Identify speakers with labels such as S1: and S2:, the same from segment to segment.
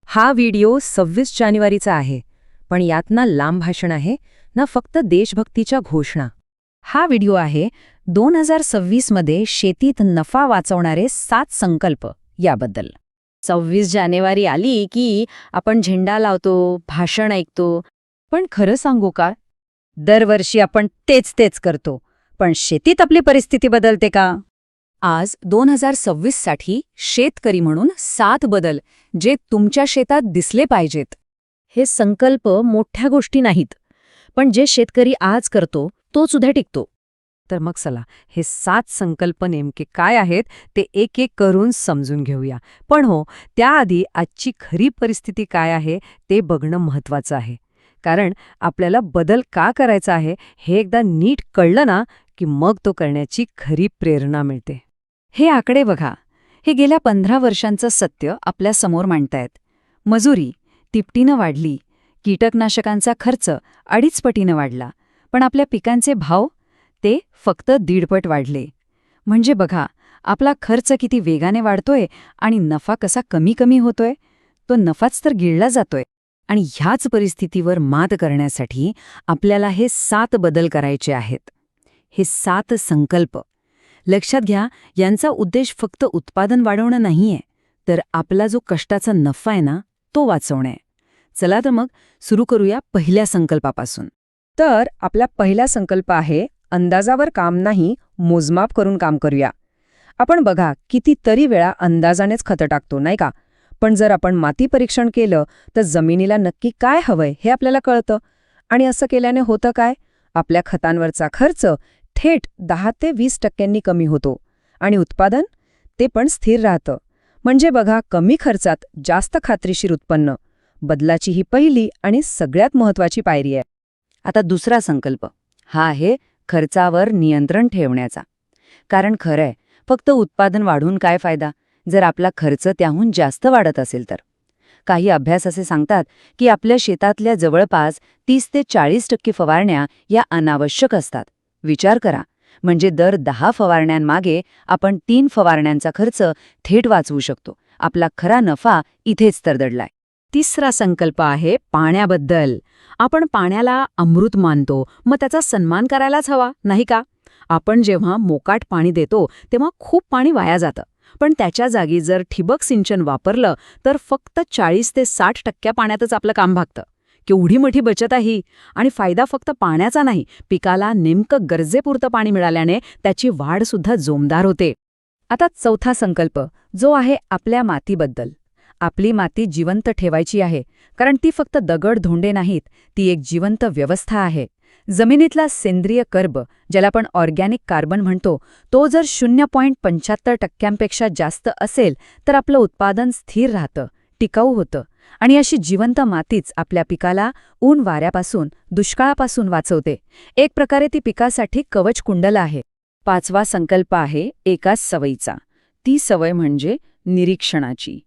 S1: हा व्हिडिओ 26 जानेवारीचा आहे, पण यात ना लांब भाषण आहे ना फक्त देशभक्तीच्या घोषणा.
S2: हा व्हिडिओ आहे 2026 मध्ये शेतीत नफा वाचवणारे 7 संकल्प याबद्दल. 26 जानेवारी आली की आपण झेंडा लावतो, भाषण ऐकतो.
S1: पण खरं सांगू का,
S2: दरवर्षी आपण तेच करतो. पण शेतीत आपली परिस्थिती बदलते का?
S1: आज 2026 साठी शेतकरी म्हणून 7 बदल जे तुमच्या शेतात दिसले पाहिजेत.
S2: हे संकल्प मोठ्या गोष्टी नाहीत, पण जे शेतकरी आज करतो तो सुद्धा टिकतो.
S1: तर मग चला, हे 7 संकल्प नेमके काय आहेत ते एक एक करून समजून घेऊया. पण हो, त्याआधी आजची खरी परिस्थिती काय आहे ते बघणं महत्त्वाचं आहे. कारण आपल्याला बदल का करायचा आहे हे एकदा नीट कळलं ना की मग तो करण्याची खरी प्रेरणा मिळते.
S2: हे आकडे बघा. हे गेल्या 15 वर्षांचं सत्य आपल्या समोर मांडतायत. मजुरी तिपटीनं वाढली, कीटकनाशकांचा खर्च 2.5 पटीनं वाढला, पण आपल्या पिकांचे भाव ते फक्त 1.5 पट वाढले. म्हणजे बघा, आपला खर्च किती वेगाने वाढतोय आणि नफा कसा कमी होतोय. तो नफाच तर गिळला जातोय. आणि ह्याच परिस्थितीवर मात करण्यासाठी आपल्याला हे 7 बदल करायचे आहेत. हे 7 संकल्प लक्षात घ्या, यांचा उद्देश फक्त उत्पादन वाढवणं नाहीये, तर आपला जो कष्टाचा नफा आहे ना तो वाचवणे. चला तर मग सुरू करूया पहिल्या संकल्पापासून.
S1: तर आपला पहिला संकल्प आहे, अंदाजावर काम नाही, मोजमाप करून काम करूया. आपण बघा, कितीतरी वेळा अंदाजानेच खतं टाकतो, नाही का? पण जर आपण माती परीक्षण केलं तर जमिनीला नक्की काय हवंय हे आपल्याला कळतं. आणि असं केल्याने होतं काय? आपल्या खतांवरचा खर्च थेट 10 ते 20% कमी होतो आणि उत्पादन ते पण स्थिर राहतं. म्हणजे बघा, कमी खर्चात जास्त खात्रीशीर उत्पन्न. बदलाची ही पहिली आणि सगळ्यात महत्त्वाची पायरी आहे.
S2: आता दुसरा संकल्प हा आहे खर्चावर नियंत्रण ठेवण्याचा. कारण खरंय, फक्त उत्पादन वाढून काय फायदा जर आपला खर्च त्याहून जास्त वाढत असेल तर. काही अभ्यास असे सांगतात की आपल्या शेतातल्या जवळपास 30 ते 40% फवारण्या या अनावश्यक असतात. विचार करा, म्हणजे दर 10 फवारण्यांमागे आपण 3 फवारण्यांचा खर्च थेट वाचवू शकतो. आपला खरा नफा इथेच तर दडलाय. तिसरा संकल्प आहे पाण्याबद्दल. आपण पाण्याला अमृत मानतो, मग त्याचा सन्मान करायलाच हवा, नाही का? आपण जेव्हा मोकाट पाणी देतो तेव्हा खूप पाणी वाया जातं. पण त्याच्या जागी जर ठिबक सिंचन वापरलं तर फक्त 40 ते 60% पाण्यातच आपलं काम भागतं. केवढी मोठी बचत आहे ही. आणि फायदा फक्त पाण्याचा नाही, पिकाला नेमकं गरजेपुरतं पाणी मिळाल्याने त्याची वाढ सुद्धा जोमदार होते.
S1: आता चौथा संकल्प, जो आहे आपल्या मातीबद्दल. आपली माती जिवंत ठेवायची आहे, कारण ती फक्त दगड धोंडे नाहीत, ती एक जिवंत व्यवस्था आहे. जमिनीतला सेंद्रिय कर्ब, ज्याला आपण ऑर्गॅनिक कार्बन म्हणतो, तो जर 0.75%पेक्षा जास्त असेल तर आपलं उत्पादन स्थिर राहतं, टिकाऊ होतं. आणि अशी जिवंत मातीच आपल्या पिकाला ऊन वाऱ्यापासून, दुष्काळापासून वाचवते. एक प्रकारे ती पिकासाठी कवच कुंडल आहे. पाचवा संकल्प आहे एकाच सवयीचा. ती सवय म्हणजे निरीक्षणाची.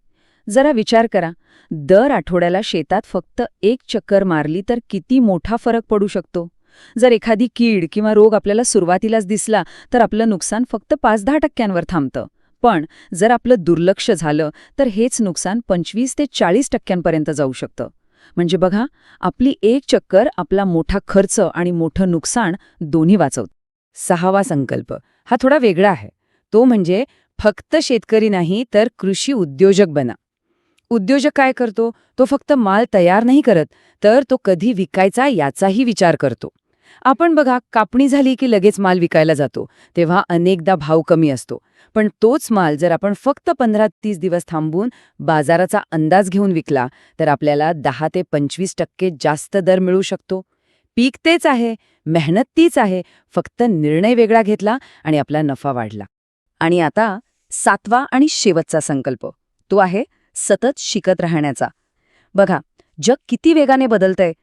S1: जरा विचार करा, दर आठवड्याला शेतात फक्त 1 चक्कर मारली तर किती मोठा फरक पडू शकतो. जर एखादी कीड किंवा रोग आपल्याला सुरुवातीलाच दिसला तर आपलं नुकसान फक्त 5-10% थांबतं. पण जर आपलं दुर्लक्ष झालं तर हेच नुकसान 25 ते 40% जाऊ शकतं. म्हणजे बघा, आपली 1 चक्कर आपला मोठा खर्च आणि मोठं नुकसान दोन्ही वाचवतं. सहावा संकल्प हा थोडा वेगळा आहे. तो म्हणजे फक्त शेतकरी नाही तर कृषी उद्योजक बना. उद्योजक काय करतो? तो फक्त माल तयार नाही करत, तर तो कधी विकायचा याचाही विचार करतो. आपण बघा, कापणी झाली की लगेच माल विकायला जातो, तेव्हा अनेकदा भाव कमी असतो. पण तोच माल जर आपण फक्त 15-30 दिवस थांबून बाजाराचा अंदाज घेऊन विकला तर आपल्याला 10 ते 25% जास्त दर मिळू शकतो. पीक तेच आहे, मेहनत तीच आहे, फक्त निर्णय वेगळा घेतला आणि आपला नफा वाढला. आणि आता 7वा आणि शेवटचा संकल्प, तो आहे सतत शिकत राहण्याचा. बघा, जग किती वेगाने बदलतंय,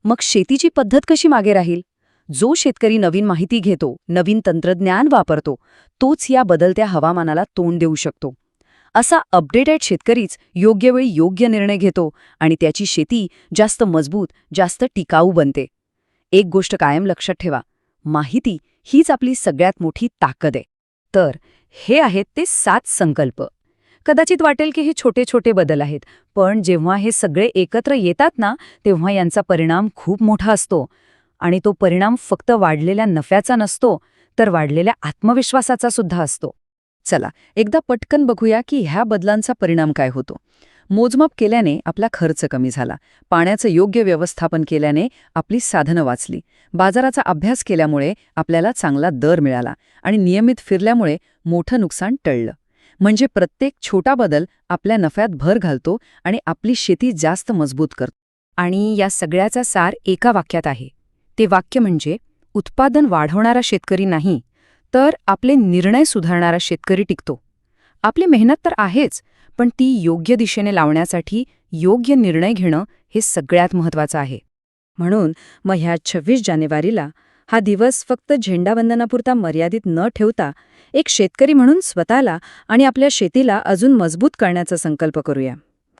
S1: मग शेतीची पद्धत कशी मागे राहील? जो शेतकरी नवीन माहिती घेतो, नवीन तंत्रज्ञान वापरतो, तोच या बदलत्या हवामानाला तोंड देऊ शकतो. असा अपडेटेड शेतकरीच योग्य वेळी योग्य निर्णय घेतो आणि त्याची शेती जास्त मजबूत, जास्त टिकाऊ बनते. एक गोष्ट कायम लक्षात ठेवा, माहिती हीच आपली सगळ्यात मोठी ताकद आहे. तर हे आहेत ते 7 संकल्प. कदाचित वाटेल की हे छोटे छोटे बदल आहेत, पण जेव्हा हे सगळे एकत्र येतात ना, तेव्हा यांचा परिणाम खूप मोठा असतो. आणि तो परिणाम फक्त वाढलेल्या नफ्याचा नसतो, तर वाढलेल्या आत्मविश्वासाचा सुद्धा असतो. चला, एकदा पटकन बघूया की ह्या बदलांचा परिणाम काय होतो. मोजमाप केल्याने आपला खर्च कमी झाला, पाण्याचं योग्य व्यवस्थापन केल्याने आपली साधनं वाचली, बाजाराचा अभ्यास केल्यामुळे आपल्याला चांगला दर मिळाला आणि नियमित फिरल्यामुळे मोठं नुकसान टळलं. म्हणजे प्रत्येक छोटा बदल आपल्या नफ्यात भर घालतो आणि आपली शेती जास्त मजबूत करतो. आणि या सगळ्याचा सार एका वाक्यात आहे. ते वाक्य म्हणजे उत्पादन वाढवणारा शेतकरी नाही, तर आपले निर्णय सुधारणारा शेतकरी टिकतो. आपली मेहनत तर आहेच, पण ती योग्य दिशेने लावण्यासाठी योग्य निर्णय घेणं हे सगळ्यात महत्त्वाचं आहे. म्हणून मग ह्या 26 जानेवारीला हा दिवस फक्त झेंडावंदनापुरता मर्यादित न ठेवता एक शेतकरी म्हणून स्वतःला आणि आपल्या शेतीला अजून मजबूत करण्याचा संकल्प करूया.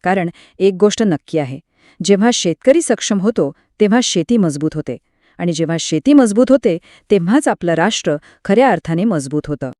S1: कारण एक गोष्ट नक्की आहे, जेव्हा शेतकरी सक्षम होतो तेव्हा शेती मजबूत होते, आणि जेव्हा शेती मजबूत होते तेव्हाच आपलं राष्ट्र खऱ्या अर्थाने मजबूत होतं.